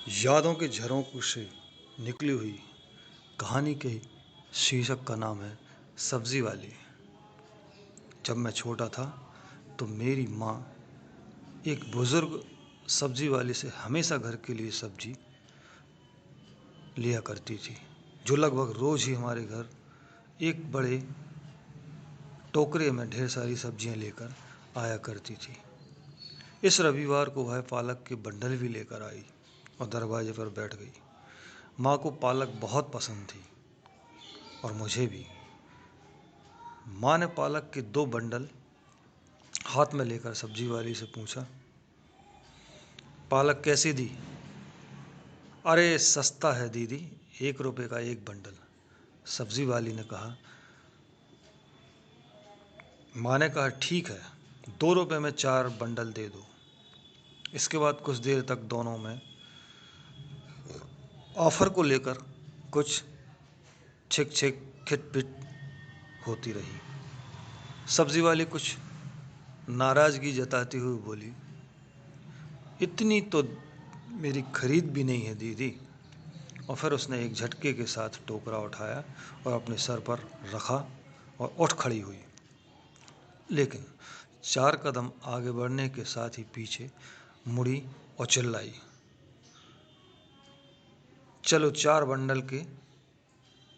यादों के झरोखे से निकली हुई कहानी के शीर्षक का नाम है सब्जी वाली। जब मैं छोटा था तो मेरी माँ एक बुजुर्ग सब्जी वाली से हमेशा घर के लिए सब्जी लिया करती थी, जो लगभग रोज ही हमारे घर एक बड़े टोकरे में ढेर सारी सब्जियां लेकर आया करती थी। इस रविवार को वह पालक के बंडल भी लेकर आई और दरवाजे पर बैठ गई। माँ को पालक बहुत पसंद थी और मुझे भी। माँ ने पालक के 2 बंडल हाथ में लेकर सब्जी वाली से पूछा, पालक कैसी दी? अरे सस्ता है दीदी, 1 रुपए का 1 बंडल, सब्जी वाली ने कहा। माँ ने कहा ठीक है, 2 रुपए में 4 बंडल दे दो। इसके बाद कुछ देर तक दोनों में ऑफर को लेकर कुछ छिक छिक खिटपिट होती रही। सब्जी वाली कुछ नाराजगी जताती हुई बोली, इतनी तो मेरी खरीद भी नहीं है दीदी। और फिर उसने एक झटके के साथ टोकरा उठाया और अपने सर पर रखा और उठ खड़ी हुई। लेकिन 4 कदम आगे बढ़ने के साथ ही पीछे मुड़ी और चिल्लाई, चलो 4 बंडल के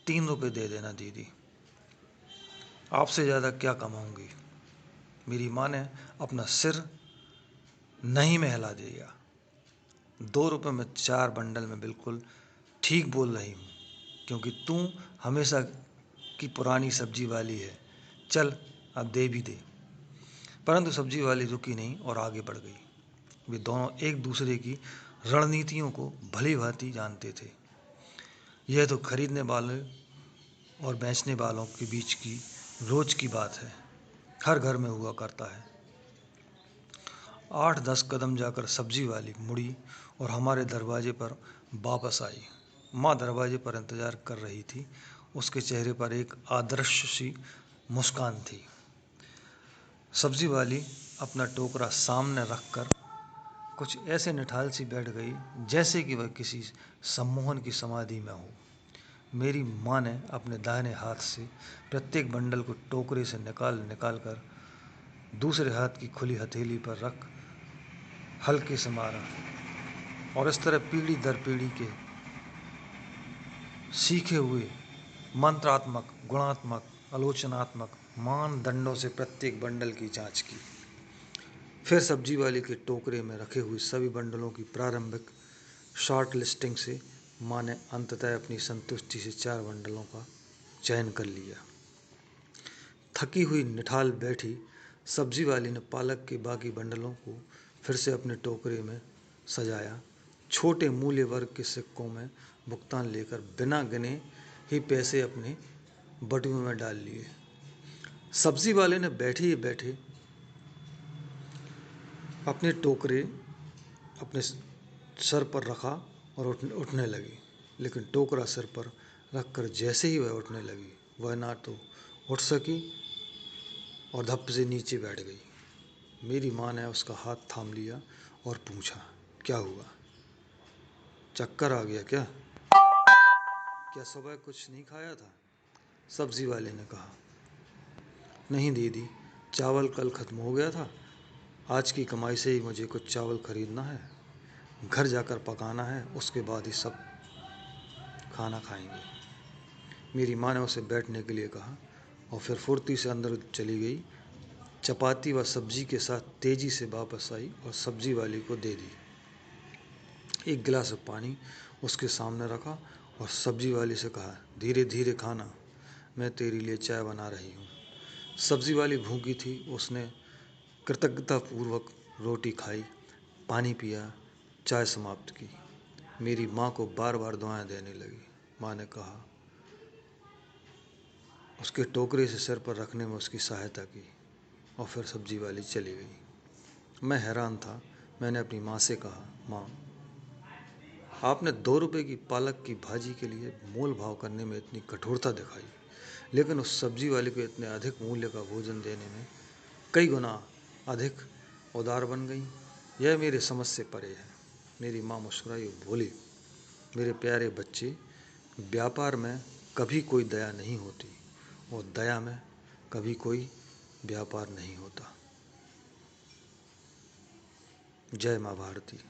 3 रुपए दे देना दीदी, आपसे ज़्यादा क्या कमाऊंगी। मेरी माँ ने अपना सिर नहीं में हिला दिया। 2 रुपए में 4 बंडल में बिल्कुल ठीक बोल रही हूँ, क्योंकि तू हमेशा की पुरानी सब्जी वाली है। चल अब दे भी दे। परंतु सब्जी वाली रुकी नहीं और आगे बढ़ गई। वे दोनों एक दूसरे की रणनीतियों को भली भांति जानते थे। यह तो खरीदने वाले और बेचने वालों के बीच की रोज की बात है, हर घर में हुआ करता है। 8-10 कदम जाकर सब्जी वाली मुड़ी और हमारे दरवाजे पर वापस आई। माँ दरवाजे पर इंतजार कर रही थी। उसके चेहरे पर एक आदर्श सी मुस्कान थी। सब्जी वाली अपना टोकरा सामने रखकर कुछ ऐसे निठाल सी बैठ गई जैसे कि वह किसी सम्मोहन की समाधि में हो। मेरी माँ ने अपने दाहिने हाथ से प्रत्येक बंडल को टोकरे से निकाल कर दूसरे हाथ की खुली हथेली पर रख हल्के से मारा और इस तरह पीढ़ी दर पीढ़ी के सीखे हुए मंत्रात्मक, गुणात्मक, आलोचनात्मक मानदंडों से प्रत्येक बंडल की जांच की। फिर सब्जी वाली के टोकरे में रखे हुए सभी बंडलों की प्रारंभिक शॉर्ट लिस्टिंग से माँ ने अंततः अपनी संतुष्टि से 4 बंडलों का चयन कर लिया। थकी हुई निठाल बैठी सब्जी वाली ने पालक के बाकी बंडलों को फिर से अपने टोकरे में सजाया। छोटे मूल्य वर्ग के सिक्कों में भुगतान लेकर बिना गिने ही पैसे अपने बटुए में डाल लिए। सब्जी वाले ने बैठे ही बैठे अपने टोकरे अपने सर पर रखा और उठने लगी। लेकिन टोकरा सिर पर रखकर जैसे ही वह उठने लगी, वह ना तो उठ सकी और धप से नीचे बैठ गई। मेरी माँ ने उसका हाथ थाम लिया और पूछा, क्या हुआ? चक्कर आ गया क्या? क्या सुबह कुछ नहीं खाया था? सब्जी वाले ने कहा, नहीं दीदी, चावल कल खत्म हो गया था। आज की कमाई से ही मुझे कुछ चावल खरीदना है, घर जाकर पकाना है, उसके बाद ही सब खाना खाएंगे। मेरी माँ ने उसे बैठने के लिए कहा और फिर फुर्ती से अंदर चली गई। चपाती व सब्जी के साथ तेजी से वापस आई और सब्जी वाली को दे दी। एक गिलास पानी उसके सामने रखा और सब्जी वाली से कहा, धीरे धीरे खाना, मैं तेरे लिए चाय बना रही हूँ। सब्जी वाली भूखी थी। उसने कृतज्ञतापूर्वक रोटी खाई, पानी पिया, चाय समाप्त की। मेरी माँ को बार बार दुआएं देने लगी। माँ ने कहा, उसके टोकरे से सिर पर रखने में उसकी सहायता की और फिर सब्जी वाली चली गई। मैं हैरान था। मैंने अपनी माँ से कहा, माँ, आपने 2 रुपए की पालक की भाजी के लिए मोल भाव करने में इतनी कठोरता दिखाई, लेकिन उस सब्जी वाले को इतने अधिक मूल्य का भोजन देने में कई गुना अधिक उदार बन गई। यह मेरे समझ से परे है। मेरी माँ मुस्कुराई और बोली, मेरे प्यारे बच्चे, व्यापार में कभी कोई दया नहीं होती और दया में कभी कोई व्यापार नहीं होता। जय माँ भारती।